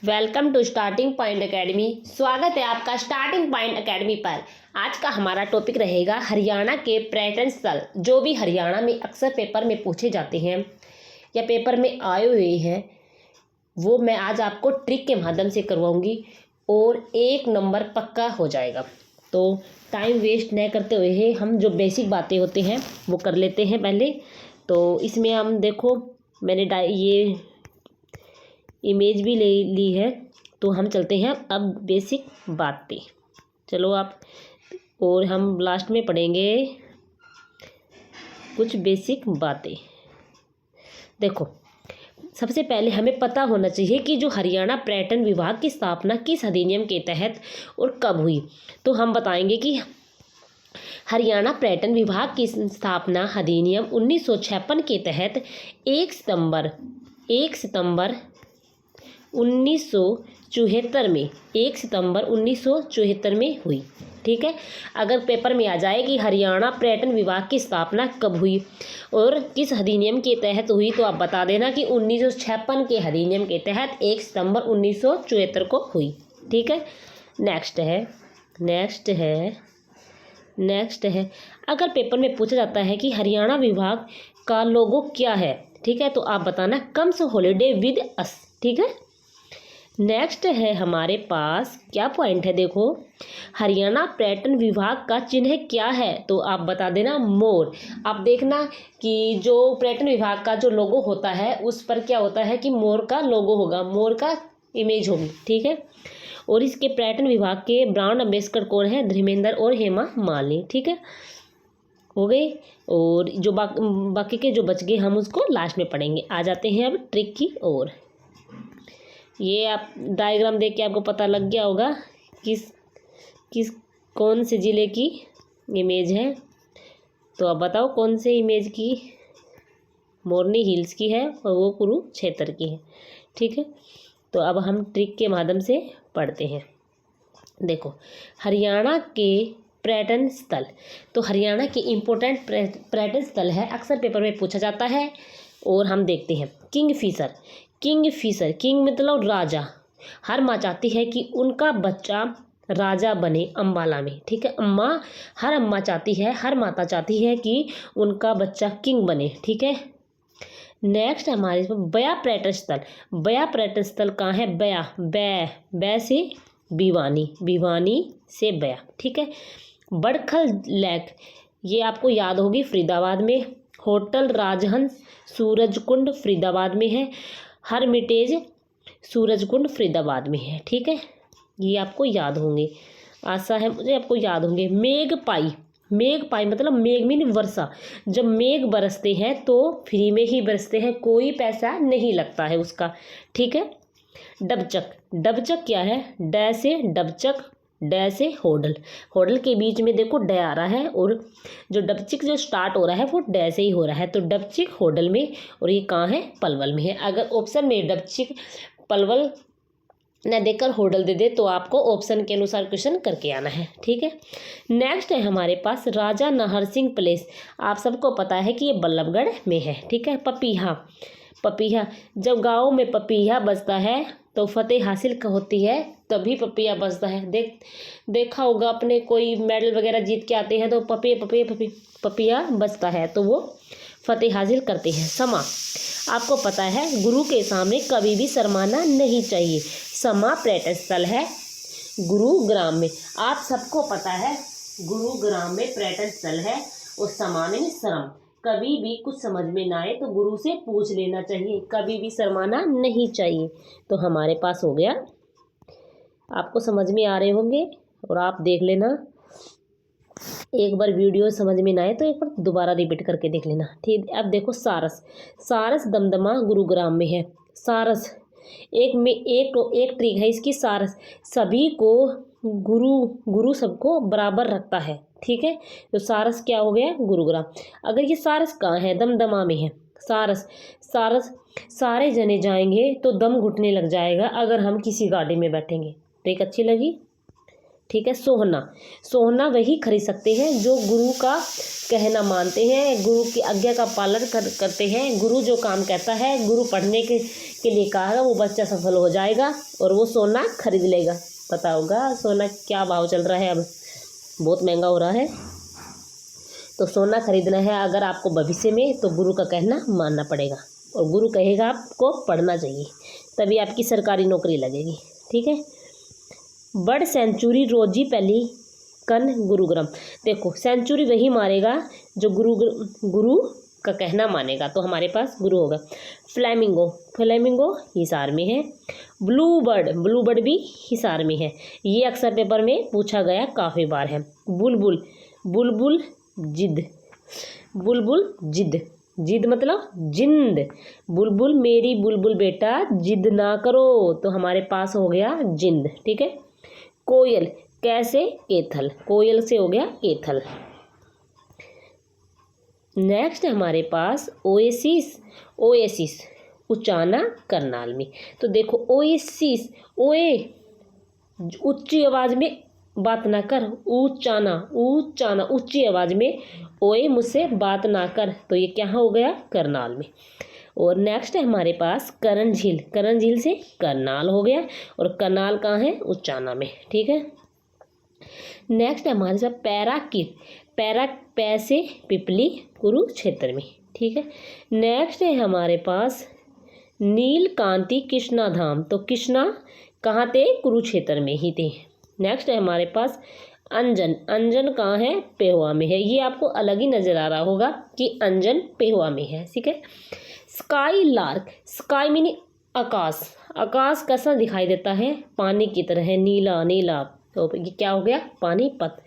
Welcome to starting point academy. स्वागत है आपका स्टार्टिंग पॉइंट एकेडमी पर। आज का हमारा टॉपिक रहेगा हरियाणा के पर्यटन स्थल, जो भी हरियाणा में अक्सर पेपर में पूछे जाते हैं या पेपर में आए हुए हैं, वो मैं आज आपको ट्रिक के माध्यम से करवाऊंगी और 1 नंबर पक्का हो जाएगा। तो टाइम वेस्ट न करते हुए हम जो बेसिक बातें होते हैं वो कर लेते हैं पहले। तो इसमें हम देखो, मैंने ये इमेज भी ले ली है, तो हम चलते हैं अब बेसिक बात पे। चलो आप, और हम लास्ट में पढ़ेंगे कुछ बेसिक बातें। देखो, सबसे पहले हमें पता होना चाहिए कि जो हरियाणा पर्यटन विभाग की स्थापना किस अधिनियम के तहत और कब हुई। तो हम बताएंगे कि हरियाणा पर्यटन विभाग की स्थापना अधिनियम 1956 के तहत 1 सितंबर 1974 में 1 सितंबर 1974 में हुई। ठीक है, अगर पेपर में आ जाए कि हरियाणा पर्यटन विभाग की स्थापना कब हुई और किस अधिनियम के तहत हुई, तो आप बता देना कि 1956 के अधिनियम के तहत 1 सितंबर 1974 को हुई। ठीक है, नेक्स्ट है अगर पेपर में पूछा जाता है कि हरियाणा विभाग का लोगो क्या है, ठीक है, तो आप बताना कम्स हॉलीडे विद अस। ठीक है, नेक्स्ट है हमारे पास क्या पॉइंट है, देखो, हरियाणा पर्यटन विभाग का चिन्ह क्या है, तो आप बता देना मोर। आप देखना कि जो पर्यटन विभाग का जो लोगो होता है उस पर क्या होता है कि मोर का लोगो होगा, मोर का इमेज होगी। ठीक है, और इसके पर्यटन विभाग के ब्रांड एम्बेसडर कौन है, धर्मेंद्र और हेमा मालिनी। ठीक है, हो गई। और जो बाकी के जो बच गए हम उसको लास्ट में पढ़ेंगे। आ जाते हैं अब ट्रिक की ओर। ये आप डायग्राम देख के आपको पता लग गया होगा किस कौन से ज़िले की इमेज है। तो अब बताओ कौन से इमेज की, मोरनी हिल्स की है और वो कुरुक्षेत्र की है। ठीक है, तो अब हम ट्रिक के माध्यम से पढ़ते हैं। देखो, हरियाणा के पर्यटन स्थल, तो हरियाणा के इम्पोर्टेंट पर्यटन स्थल है, अक्सर पेपर में पूछा जाता है। और हम देखते हैं किंग मतलब राजा। हर माँ चाहती है कि उनका बच्चा राजा बने अम्बाला में। ठीक है, हर माता चाहती है कि उनका बच्चा किंग बने। ठीक है, नेक्स्ट हमारे बया पर्यटन स्थल कहाँ है, बै से भिवानी से बया। ठीक है, बड़खल लेक, ये आपको याद होगी, फरीदाबाद में। होटल राजहंस सूरजकुंड फरीदाबाद में है। हरमिटेज सूरजकुंड फरीदाबाद में है। ठीक है, ये आपको याद होंगे, आशा है मुझे आपको याद होंगे। मेघपाई मतलब मेघ मीन वर्षा। जब मेघ बरसते हैं तो फ्री में ही बरसते हैं, कोई पैसा नहीं लगता है उसका। ठीक है, डबचक क्या है, ड से डबचक, ड से होडल के बीच में देखो ड आ रहा है, और जो डबचिक जो स्टार्ट हो रहा है वो ड से ही हो रहा है। तो डबचिक होडल में, और ये कहाँ है, पलवल में है। अगर ऑप्शन में डबचिक पलवल न देकर होडल दे दे तो आपको ऑप्शन के अनुसार क्वेश्चन करके आना है। ठीक है, नेक्स्ट है हमारे पास राजा नहर सिंह प्लेस। आप सबको पता है कि ये बल्लभगढ़ में है। ठीक है, पपीहा, जब गाँव में पपीहा बजता है तो फतेह हासिल होती है, तभी पपीहा बजता है। देखा होगा अपने, कोई मेडल वगैरह जीत के आते हैं तो पपीहा बजता है, तो वो फतेह हासिल करते हैं। समा, आपको पता है गुरु के सामने कभी भी शर्माना नहीं चाहिए। समा पर्यटन स्थल है गुरुग्राम में। आप सबको पता है गुरुग्राम में पर्यटन स्थल है, और समा में शर्म। कभी भी कुछ समझ में ना आए तो गुरु से पूछ लेना चाहिए, कभी भी शर्माना नहीं चाहिए। तो हमारे पास हो गया, आपको समझ में आ रहे होंगे, और आप देख लेना, एक बार वीडियो समझ में ना आए तो एक बार दोबारा रिपीट करके देख लेना। ठीक, अब देखो सारस दमदमा गुरुग्राम में है। सारस एक ट्रिक है इसकी। सारस सभी को गुरु सबको बराबर रखता है। ठीक है, तो सारस क्या हो गया, गुरुग्राम। अगर ये सारस कहाँ है, दमदमा में है। सारस सारे जने जाएंगे तो दम घुटने लग जाएगा अगर हम किसी गाड़ी में बैठेंगे। ट्रिक अच्छी लगी? ठीक है। सोहना, सोहना वही खरीद सकते हैं जो गुरु का कहना मानते हैं, गुरु की आज्ञा का पालन करते हैं। गुरु जो काम कहता है, गुरु पढ़ने के लिए कहा है, वो बच्चा सफल हो जाएगा और वो सोना खरीद लेगा। पता होगा सोना क्या भाव चल रहा है, अब बहुत महंगा हो रहा है। तो सोना खरीदना है अगर आपको भविष्य में, तो गुरु का कहना मानना पड़ेगा और गुरु कहेगा आपको पढ़ना चाहिए, तभी आपकी सरकारी नौकरी लगेगी, ठीक है। बर्ड सेंचुरी रोजी पहली कन गुरुग्राम। देखो सेंचुरी वही मारेगा जो गुरु का कहना मानेगा, तो हमारे पास गुरु होगा। फ्लेमिंगो, फ्लेमिंगो हिसार में है। ब्लू बर्ड भी हिसार में है। ये अक्सर पेपर में पूछा गया काफ़ी बार है। बुलबुल, बुलबुल जिद, बुलबुल जिद, जिद मतलब जिंद। बुलबुल मेरी बुलबुल बेटा जिद ना करो, तो हमारे पास हो गया जिंद, ठीक है। कोयल, कैसे एथल, कोयल से हो गया एथल। नेक्स्ट है हमारे पास ओएसिस, ओएसिस उचाना करनाल में। तो देखो ओएसिस, ओए ऊंची आवाज में बात ना कर, ऊचाना, ऊचाना ऊंची आवाज में, ओए मुझसे बात ना कर, तो ये क्या हो गया करनाल में। और नेक्स्ट है हमारे पास करण झील, करण झील से करनाल हो गया और करनाल कहाँ है, उचाना में, ठीक है। नेक्स्ट है हमारे साथ पैराकीट, पैरा पैसे पिपली कुरुक्षेत्र में, ठीक है। नेक्स्ट है हमारे पास नीलकांति कृष्णा धाम, तो कृष्णा कहाँ थे, कुरुक्षेत्र में ही थे। नेक्स्ट है हमारे पास अंजन, अंजन कहाँ है, पेहुआ में है। ये आपको अलग ही नज़र आ रहा होगा कि अंजन पेहुआ में है, ठीक है। स्काई लार्क, स्काई मीनिंग आकाश, आकाश कैसा दिखाई देता है, पानी की तरह है, नीला नीला, तो ये क्या हो गया पानीपत।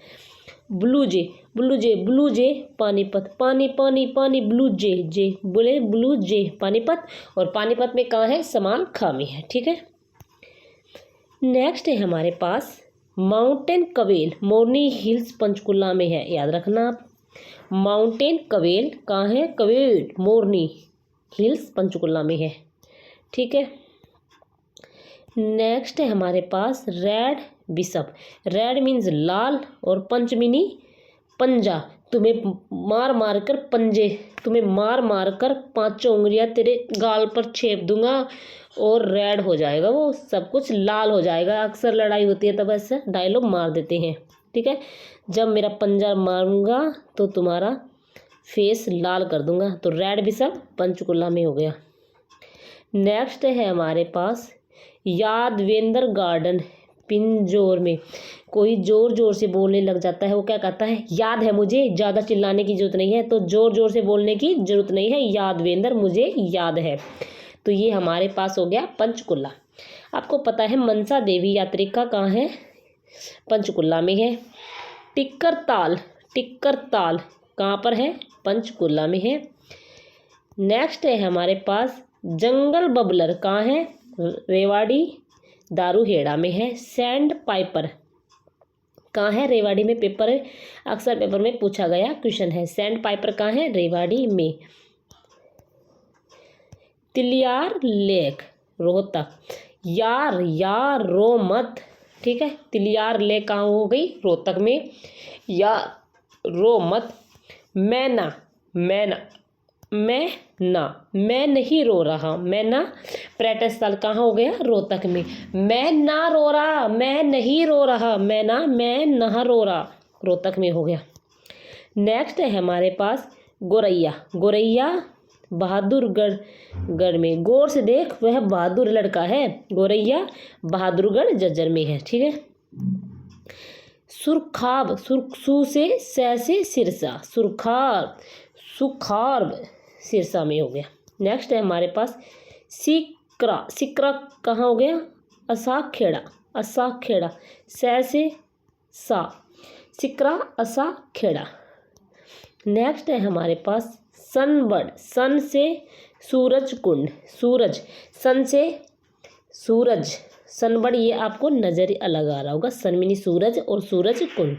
ब्लू जे, ब्लू जे, ब्लू जे पानीपत, पानी पानी पानी, ब्लू जे, जे बोले ब्लू जे पानीपत, और पानीपत में कहाँ है, समान खा में है, ठीक है। नेक्स्ट है हमारे पास माउंटेन कवेल, मोरनी हिल्स पंचकुला में है, याद रखना आप। माउंटेन कवेल कहाँ है, कवेल मोरनी हिल्स पंचकुला में है, ठीक है। नेक्स्ट है हमारे पास रेड बिशप, रेड मीन्स लाल और पंच मीनी पंजा, तुम्हें मार मार कर पंजे, तुम्हें मार मार कर पांचों उंगलियां तेरे गाल पर छेप दूंगा और रेड हो जाएगा, वो सब कुछ लाल हो जाएगा। अक्सर लड़ाई होती है तब ऐसे डायलॉग मार देते हैं, ठीक है। जब मेरा पंजा मारूंगा तो तुम्हारा फेस लाल कर दूंगा, तो रेड बिशप पंचकुला में हो गया। नेक्स्ट है हमारे पास यादवेंद्र गार्डन पिंजौर में। कोई जोर जोर से बोलने लग जाता है, वो क्या कहता है, याद है मुझे, ज़्यादा चिल्लाने की जरूरत नहीं है, तो जोर जोर से बोलने की जरूरत नहीं है, यादवेंद्र मुझे याद है, तो ये हमारे पास हो गया पंचकुला। आपको पता है मनसा देवी यात्रिका कहाँ है, पंचकुला में है। टिक्कर ताल, टिक्कर ताल कहाँ पर है, पंचकुला में है। नेक्स्ट है हमारे पास जंगल बबलर कहाँ है, रेवाड़ी दारूहेड़ा में है। सैंड पाइपर कहाँ है, रेवाड़ी में, पेपर अक्सर पेपर में पूछा गया क्वेश्चन है। सैंड पाइपर कहाँ है, रेवाड़ी में। तिलियार लेक रोहतक, यार यार रो मत, ठीक है। तिलियार लेक कहाँ हो गई, रोहतक में, यार रो मत। मैना, मैना, मैं नहीं रो रहा, मैना पर्यटन स्थल कहाँ हो गया, रोहतक में। मैं ना रो रहा, मैं नहीं रो रहा, मैना मैं ना रो रहा, रोहतक में हो गया। नेक्स्ट है हमारे पास गोरैया, गोरैया बहादुरगढ़ में, गौर से देख वह बहादुर लड़का है, गोरैया बहादुरगढ़ जज्जर में है, ठीक है। सुरखाब, सुरखसू से सै से सिरसा, सुरखाब सुखार्ब सिरसा में हो गया। नेक्स्ट है हमारे पास सिकरा, सिकरा कहाँ हो गया, असाखेड़ा, असाखेड़ा सै से सा, सिकरा असाखेड़ा। नेक्स्ट है हमारे पास सनबर्ड, सन से सूरज कुंड, सूरज सन से सूरज, सनबर्ड ये आपको नज़र अलग आ रहा होगा, सन मिनी सूरज और सूरज कुंड,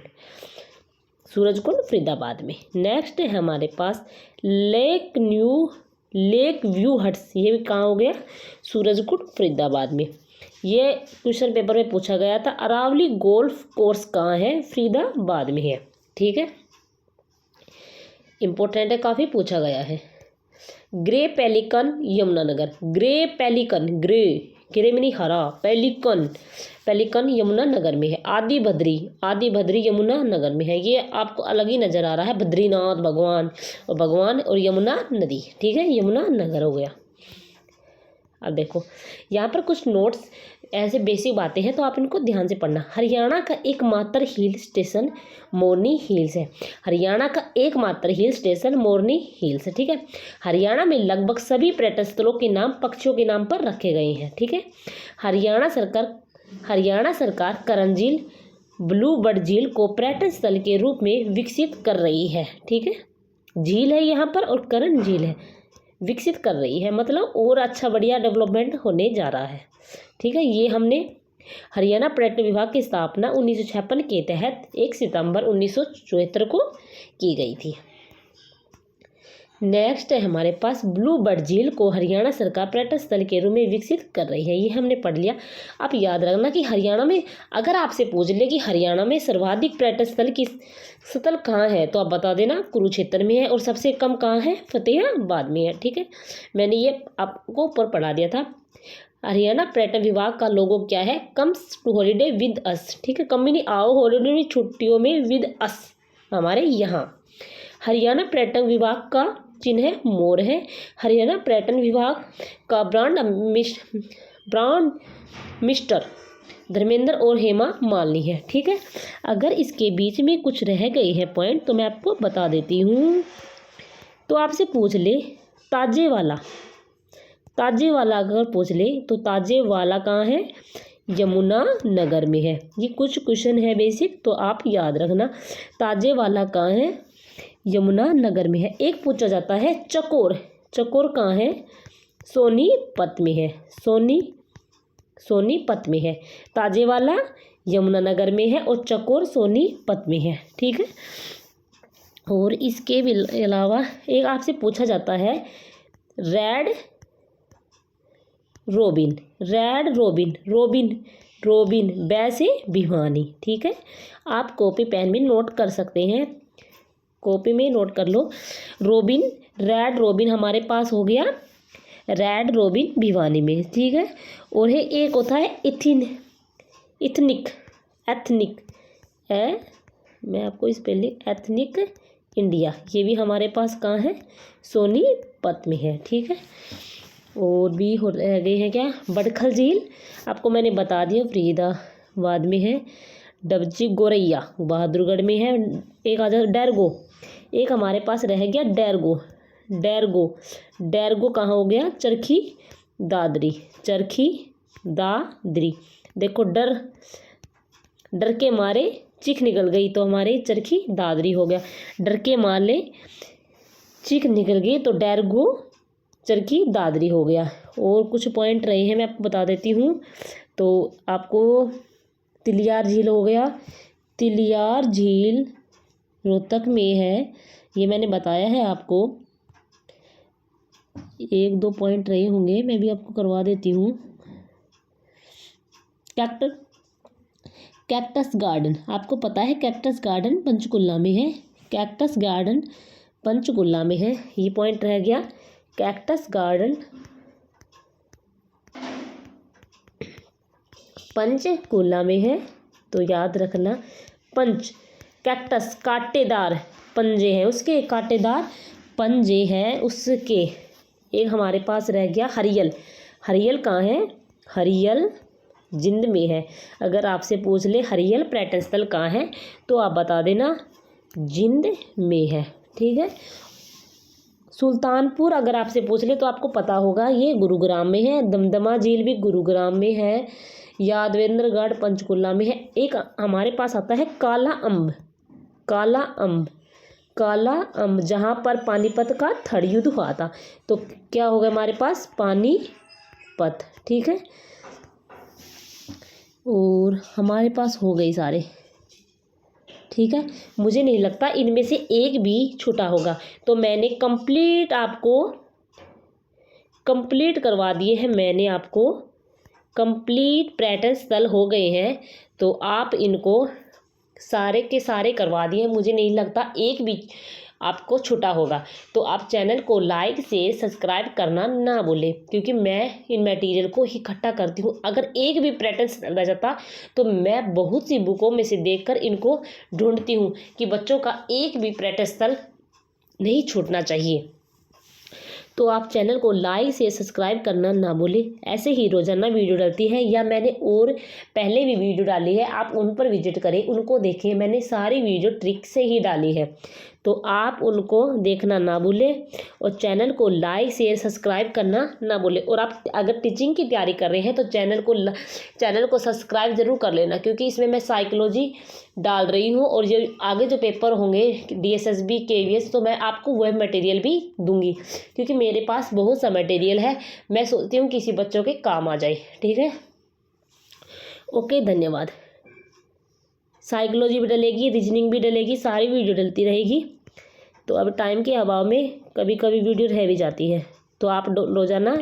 सूरज कुंड फरीदाबाद में। नेक्स्ट है हमारे पास लेक व्यू हट्स, ये भी कहाँ हो गया, सूरज कुंड फरीदाबाद में। ये क्वेश्चन पेपर में पूछा गया था। अरावली गोल्फ कोर्स कहाँ है? फरीदाबाद में है। ठीक है, इम्पोर्टेंट है, काफ़ी पूछा गया है। Grey pelican Yamunanagar, grey pelican, grey grey में नहीं हरा, पेलिकन, पेलिकन यमुनानगर में है। आदि बद्री, आदि बद्री यमुनानगर में है। ये आपको अलग ही नज़र आ रहा है, बद्रीनाथ भगवान और भगवान और यमुना नदी। ठीक है, यमुनानगर हो गया। अब देखो यहाँ पर कुछ नोट्स ऐसे बेसिक बातें हैं, तो आप इनको ध्यान से पढ़ना। हरियाणा का एकमात्र हिल स्टेशन मोरनी हिल्स है। हरियाणा का एकमात्र हिल स्टेशन मोरनी हिल्स है। ठीक है, हरियाणा में लगभग सभी पर्यटन स्थलों के नाम पक्षियों के नाम पर रखे गए हैं। ठीक है, हरियाणा सरकार करण झील, ब्लू बर्ड झील को पर्यटन स्थल के रूप में विकसित कर रही है। ठीक है, झील है यहाँ पर और करण झील है, विकसित कर रही है, मतलब और अच्छा बढ़िया डेवलपमेंट होने जा रहा है। ठीक है, ये हमने हरियाणा पर्यटन विभाग की स्थापना 1956 के तहत 1 सितंबर 1974 को की गई थी। नेक्स्ट है हमारे पास ब्लू बर्ड झील को हरियाणा सरकार पर्यटन स्थल के रूप में विकसित कर रही है। ये हमने पढ़ लिया। आप याद रखना कि हरियाणा में अगर आपसे पूछ ले कि हरियाणा में सर्वाधिक पर्यटन स्थल की स्थल कहाँ है, तो आप बता देना कुरुक्षेत्र में है, और सबसे कम कहाँ है? फतेहाबाद में है। ठीक है, मैंने ये आपको ऊपर पढ़ा दिया था। हरियाणा पर्यटन विभाग का लोगो क्या है? Comes to holiday with us. ठीक है, कम भी नहीं, आओ हॉलीडे में, छुट्टियों में, विद अस हमारे यहाँ। हरियाणा पर्यटन विभाग का चिन्ह है मोर है। हरियाणा पर्यटन विभाग का ब्रांड मिस्टर धर्मेंद्र और हेमा मालिनी है। ठीक है, अगर इसके बीच में कुछ रह गई है पॉइंट तो मैं आपको बता देती हूँ। तो आपसे पूछ ले ताजे वाला, ताजे वाला अगर पूछ ले तो ताजे वाला कहाँ है? यमुनानगर में है। ये कुछ क्वेश्चन है बेसिक, तो आप याद रखना। ताजे वाला कहाँ है? यमुनानगर में है। एक पूछा जाता है चकोर, चकोर कहाँ है? सोनीपत में है, सोनीपत में है। ताजेवाला यमुनानगर में है और चकोर सोनीपत में है। ठीक है, और इसके अलावा एक आपसे पूछा जाता है red robin, red robin, robin वैसे भिवानी। ठीक है, आप कॉपी पेन में नोट कर सकते हैं, कॉपी में नोट कर लो। रोबिन, रेड रोबिन हमारे पास हो गया, रेड रोबिन भिवानी में। ठीक है, और है एक होता है एथनिक है, मैं आपको स्पेलिंग एथनिक इंडिया, ये भी हमारे पास कहाँ है? सोनीपत में है। ठीक है, और भी हो रह गए हैं क्या? बड़खल झील आपको मैंने बता दिया, फरीदाबाद में है। डबजी गोरैया बहादुरगढ़ में है। एक आ जाए डैरगो, एक हमारे पास रह गया डैरगो कहाँ हो गया? चरखी दादरी, देखो डर के मारे चीख निकल गई तो हमारे चरखी दादरी हो गया। डर के मारे चीख निकल गई तो डैरगो चरखी दादरी हो गया। और कुछ पॉइंट रहे हैं, मैं आपको बता देती हूँ। तो आपको तिलियार झील हो गया, तिलियार झील रोहतक में है, ये मैंने बताया है आपको। 1-2 पॉइंट रहे होंगे, मैं भी आपको करवा देती हूँ। कैक्टस गार्डन, आपको पता है कैक्टस गार्डन पंचकुला में है, कैक्टस गार्डन पंचकुला में है, ये पॉइंट रह गया। कैक्टस गार्डन पंचकुला में है, तो याद रखना। कैक्टस कांटेदार पंजे हैं उसके, कांटेदार पंजे हैं उसके। एक हमारे पास रह गया हरियल कहाँ है? हरियल जिंद में है। अगर आपसे पूछ ले हरियल पर्यटन स्थल कहाँ है, तो आप बता देना जिंद में है। ठीक है, सुल्तानपुर अगर आपसे पूछ ले तो आपको पता होगा, ये गुरुग्राम में है। दमदमा झील भी गुरुग्राम में है। यादवेंद्रगढ़ पंचकुला में है। एक हमारे पास आता है काला अम्ब जहाँ पर पानीपत का थर्ड युद्ध हुआ था, तो क्या होगा हमारे पास? पानीपत। ठीक है, और हमारे पास हो गई सारे। ठीक है, मुझे नहीं लगता इनमें से एक भी छूटा होगा, तो मैंने आपको कंप्लीट करवा दिए हैं मैंने आपको कंप्लीट पैटर्न स्थल हो गए हैं, तो आप इनको सारे के सारे करवा दिए, मुझे नहीं लगता एक भी आपको छूटा होगा। तो आप चैनल को लाइक शेयर सब्सक्राइब करना ना भूलें, क्योंकि मैं इन मटेरियल को इकट्ठा करती हूँ। अगर एक भी पैटर्न रह जाता तो मैं बहुत सी बुकों में से देखकर इनको ढूंढती हूँ कि बच्चों का एक भी पैटर्न स्थल नहीं छूटना चाहिए। तो आप चैनल को लाइक से सब्सक्राइब करना ना भूलें। ऐसे ही रोज़ाना वीडियो डालती है, या मैंने और पहले भी वीडियो डाली है, आप उन पर विजिट करें, उनको देखें। मैंने सारी वीडियो ट्रिक से ही डाली है, तो आप उनको देखना ना भूलें और चैनल को लाइक शेयर सब्सक्राइब करना ना भूलें। और आप अगर टीचिंग की तैयारी कर रहे हैं तो चैनल को सब्सक्राइब ज़रूर कर लेना, क्योंकि इसमें मैं साइकोलॉजी डाल रही हूँ और ये आगे जो पेपर होंगे DSSB KVS, तो मैं आपको वह मटेरियल भी दूंगी, क्योंकि मेरे पास बहुत सा मटेरियल है। मैं सोचती हूँ किसी बच्चों के काम आ जाए। ठीक है, ओके, धन्यवाद। साइकोलॉजी भी डलेगी, रीजनिंग भी डलेगी, सारी वीडियो डलती रहेगी। तो अब टाइम के अभाव में कभी कभी वीडियो रह भी जाती है, तो आप रोज़ाना